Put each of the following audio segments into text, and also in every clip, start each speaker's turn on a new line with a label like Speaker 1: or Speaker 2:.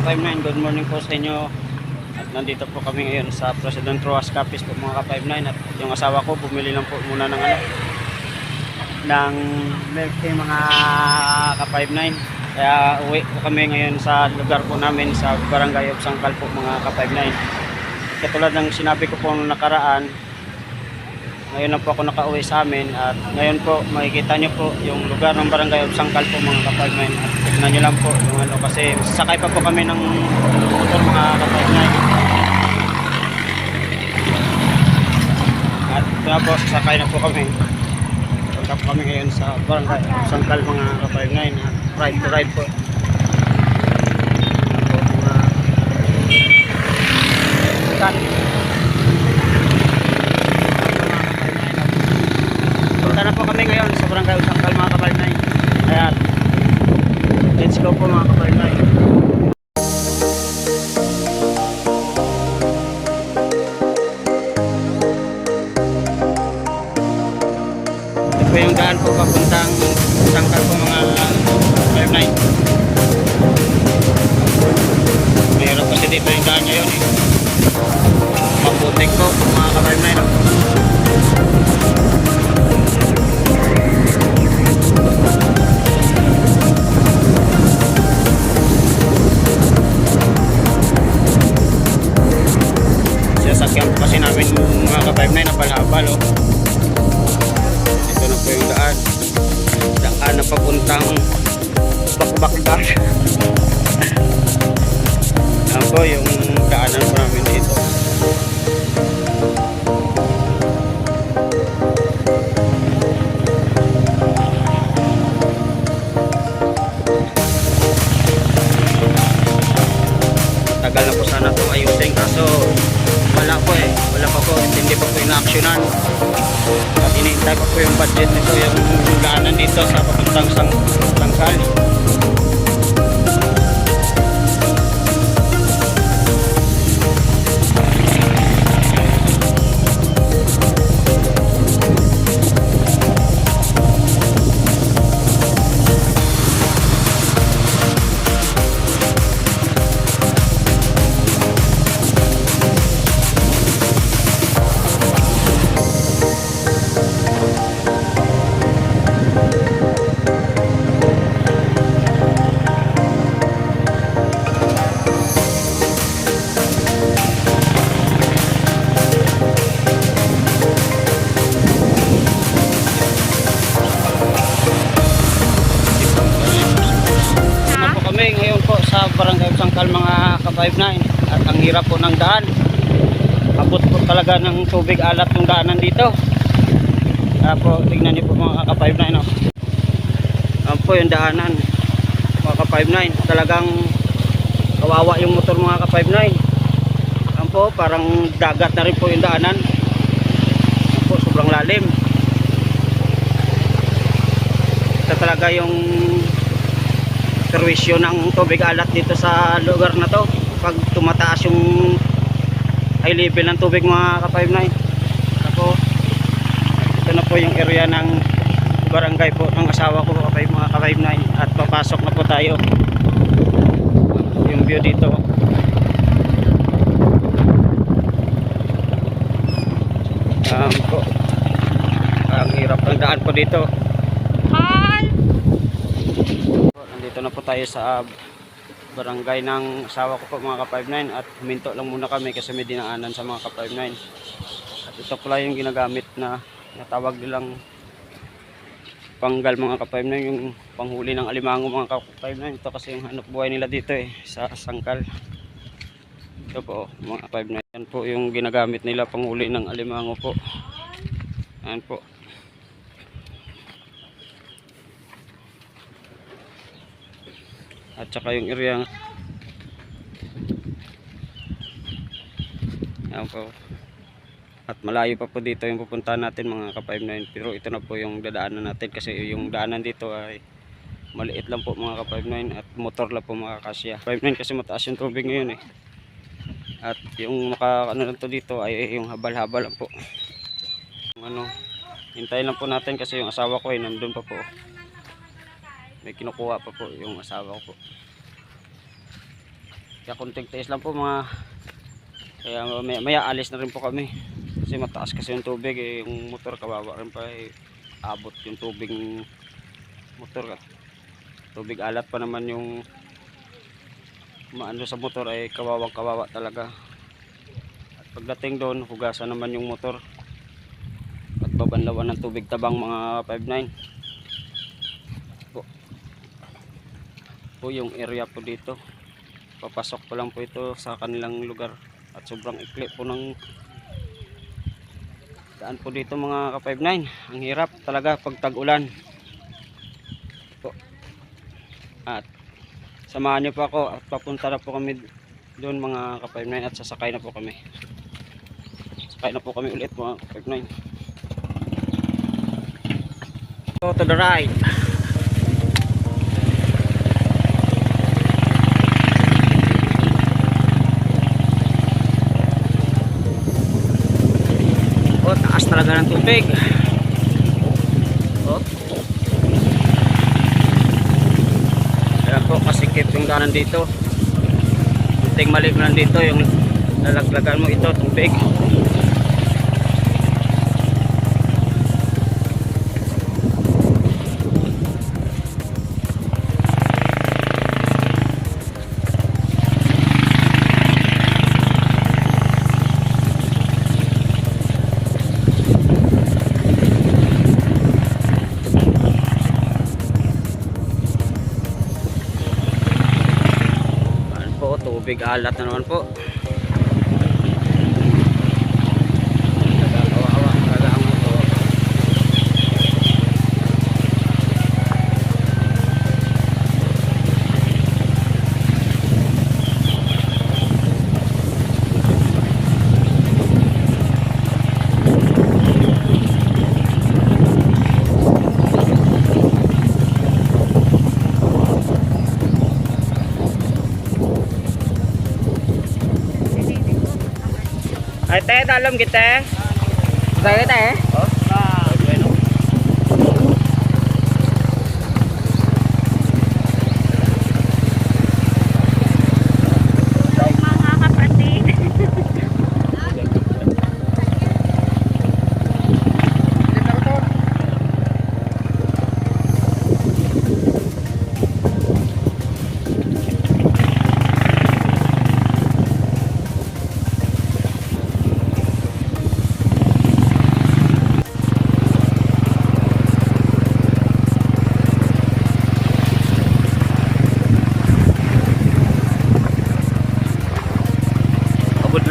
Speaker 1: ka-59, good morning po sa inyo. At nandito po kami ngayon sa President Roas Capiz po mga ka-59. At yung asawa ko bumili lang po muna ng milk tea mga ka-59. Kaya uwi po kami ngayon sa lugar po namin sa Barangay of Sangkal po mga ka-59. Katulad ng sinabi ko po nung nakaraan, ngayon na po ako nakauwi sa amin at ngayon po makikita nyo po yung lugar ng Barangay of Sangkal po mga ka-59. At tignan nyo lang po yung ano, kasi sasakay pa po kami ng motor mga ka-59. At nga po sasakay na po kami. Punta po kami ngayon sa Barangay of Sangkal mga ka-59 at ride to ride po. Punta na po kami ngayon sa Barangay of Sangkal mga ka-59. Ayan, let's go po mga ka-59. Ito po yung daan po papuntang Sangkal po mga ka-59. Mayroon kasi dito yung daan ngayon eh. Maputik po mga ka-59. Sasakyan po kasi namin mga ka-59 na palabal oh. Ito na po yung daan na papuntang Bakbakdan. Yan po yung daanan po namin dito. Tagal na po sana ito ayusin kaso wala pa po, hindi pa po ina-actionan at iniintay pa po yung budget nito, yung daanan dito sa papuntang Sangkal. Ngayon po sa Barangay of Sangkal mga ka-59 at ang hirap po ng daan, abot po talaga ng tubig alat yung daanan dito. Kaya po tignan niyo po mga ka-59 no? Yan po yung daanan mga ka-59, talagang kawawa yung motor mga ka-59. Yan po parang dagat na rin po yung daanan. Yan po sobrang lalim. Ito talaga yung servisyo ng tubig alat dito sa lugar na to pag tumataas yung high level ng tubig mga ka-59. Ako, ito na po yung area ng barangay po ng asawa ko mga ka-59 at papasok na po tayo. Yung view dito po, ang hirap ng daan po dito. Dito na po tayo sa barangay ng asawa ko po mga ka-59 at huminto lang muna kami kasi may dinaanan sa mga ka-59. At ito pala yung ginagamit na natawag nilang panggal mga ka-59, yung panghuli ng alimango mga ka-59. Ito kasi yung hanap buhay nila dito eh sa Sangkal. Ito po mga ka-59. Yan po yung ginagamit nila panghuli ng alimango po. Yan po. At saka yung area yan po. At malayo pa po dito yung pupuntahan natin mga ka-59, pero ito na po yung dadaanan natin kasi yung daanan dito ay maliit lang po mga ka-59 at motor lang po makakasya. 59 kasi mataas yung tubig ngayon eh. At yung ano lang to dito ay yung habal-habal lang po. Hintayin lang po natin kasi yung asawa ko ay nandun pa po. May kinukuha pa po yung asawa ko po. Kaya kunting tiis lang po mga, kaya maya alis na rin po kami kasi mataas kasi yung tubig eh. Yung motor kawawa rin pa eh, abot yung tubig motor, tubig alat pa naman yung maano sa motor ay kawawang kawawa talaga. At pagdating doon hugasan naman yung motor at babanlawan ng tubig tabang mga 59 po, po yung area po dito. Papasok po lang po ito sa kanilang lugar at sobrang ikli po ng daan po dito mga ka-59. Ang hirap talaga pag tag-ulan po. At samahan niyo po ako at papunta na po kami doon mga ka-59 at sasakay na po kami. Sakay na po kami ulit mga ka-59. Go to the right. Oh, taas talaga ng tubig. Oh. Ayan po, kasikip yung daanan dito. Kunting mali mo lang dito, yung lalaglagan mo ito, tubig. Tubig alat na naman po. Kawawa talaga ang motor. Ay te, dalam kita. Saya kita eh. Oh. Nah, bueno.
Speaker 2: Mga kapatid.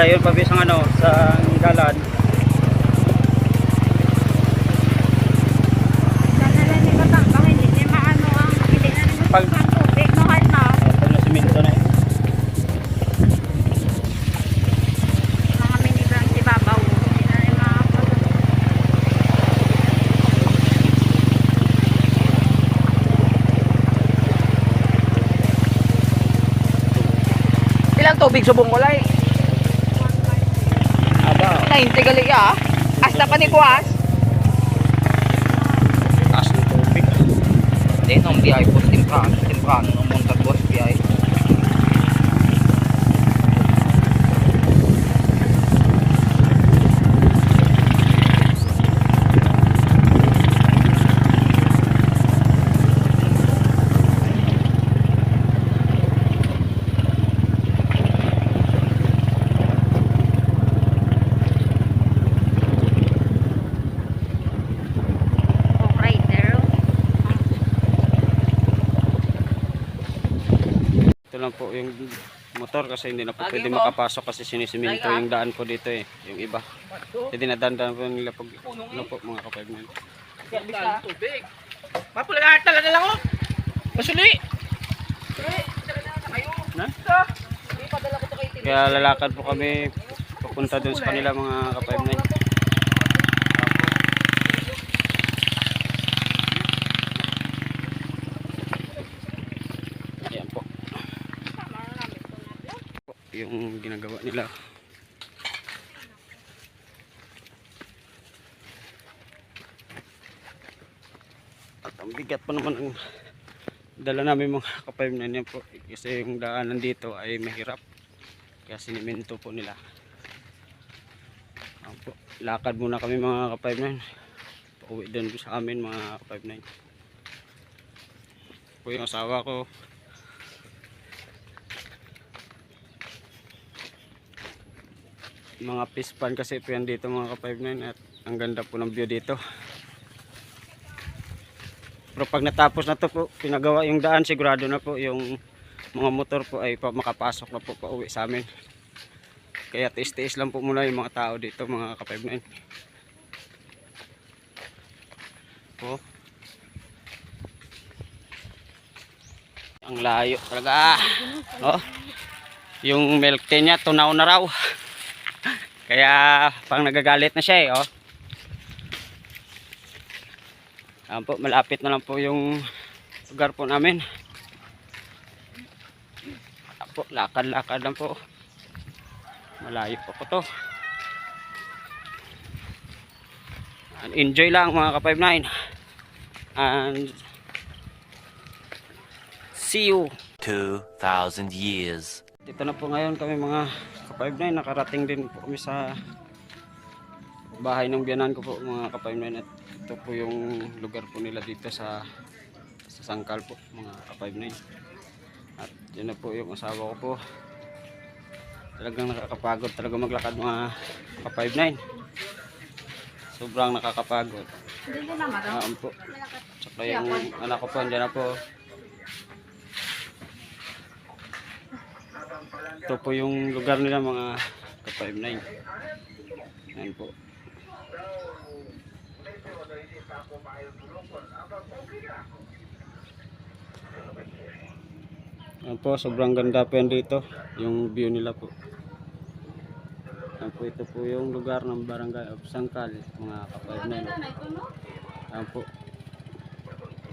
Speaker 1: Layon pa bisang ano sa galan.
Speaker 2: Dala ni Batang hindi niya maano ang hindi na rin
Speaker 1: Pag
Speaker 2: tubig mahal na.
Speaker 1: na simento na eh.
Speaker 2: Mga minivan si Babaw. Hindi na rin
Speaker 3: Ilang tubig subong mulay?
Speaker 1: Aba,
Speaker 3: 90 gali ya. Hasta pa ni Kuas.
Speaker 1: taas ng tubig.
Speaker 3: Hindi, nung biyay po timprano nung muntag boss biyay.
Speaker 1: Lang po yung motor kasi hindi na po
Speaker 3: Lagi
Speaker 1: pwede
Speaker 3: mo.
Speaker 1: makapasok kasi sinisiminto yung daan po dito eh, yung iba. Hindi na dandan po nila pag ano po mga kapagman.
Speaker 3: Tubig. Mapulahat talaga lang oh. Masuli.
Speaker 1: Na? Kaya lalakad po kami papunta dun sa kanila mga kapagman. Ayan po. Yung ginagawa nila. At ang bigat pa naman ang dala namin mga ka-5-9 yan po kasi yung daanan dito ay mahirap kaya sinimento po nila. Po, lakad muna kami mga ka-5-9 pauwi din sa amin mga ka-5-9 po yung asawa ko. Mga pispan kasi po yan dito mga ka-5-9 at ang ganda po ng view dito. Pero pag natapos na to po, pinagawa yung daan, sigurado na po yung mga motor po ay makapasok na po pauwi sa amin. Kaya tiis-tiis lang po muna yung mga tao dito mga ka-5-9. Po. Ang layo talaga. Oh. Yung milk tea niya tunaw na raw. Kaya pang nagagalit na siya eh, oh. Ayan po, malapit na lang po yung lugar po namin. Ayan po, lakad-lakad lang po. Malayo po po to. And enjoy lang mga ka-5-9. And see you.
Speaker 4: 2,000 years.
Speaker 1: Dito na po ngayon kami mga ka-5-9. Nakarating din po kami sa bahay ng biyanan ko po mga ka-5-9. At ito po yung lugar po nila dito sa Sangkal po mga ka-5-9. At yun na po yung asawa ko po. Talagang nakakapagod talaga maglakad mga ka-5-9. Sobrang nakakapagod.
Speaker 2: Hindi na magawa.
Speaker 1: Po. Tsaka yung anak ko po andyan na po. Ito po yung lugar nila mga ka-5-9. Ayan po. Ayan po, sobrang ganda po yan dito. Yung view nila po. Ayan po, ito po yung lugar ng Barangay of Sangkal, mga ka-5-9. Ayan po.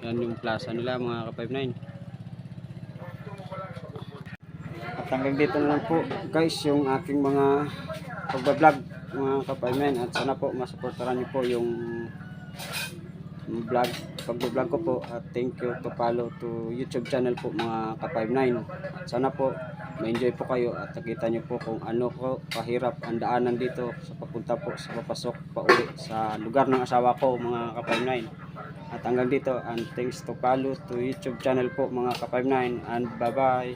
Speaker 1: Yan yung plaza nila mga ka-5-9. At hanggang dito na lang po guys yung aking mga pagbablog mga ka-5-9. At sana po masuportaran niyo po yung vlog, pagbablog ko po. At thank you to follow to YouTube channel po mga ka-5-9. At sana po ma-enjoy po kayo at nakita niyo po kung ano ko kahirap ang daanan dito sa papunta po sa papasok pauwi sa lugar ng asawa ko mga ka-5-9. At hanggang dito and thanks to follow to YouTube channel po mga ka-5-9 and bye bye.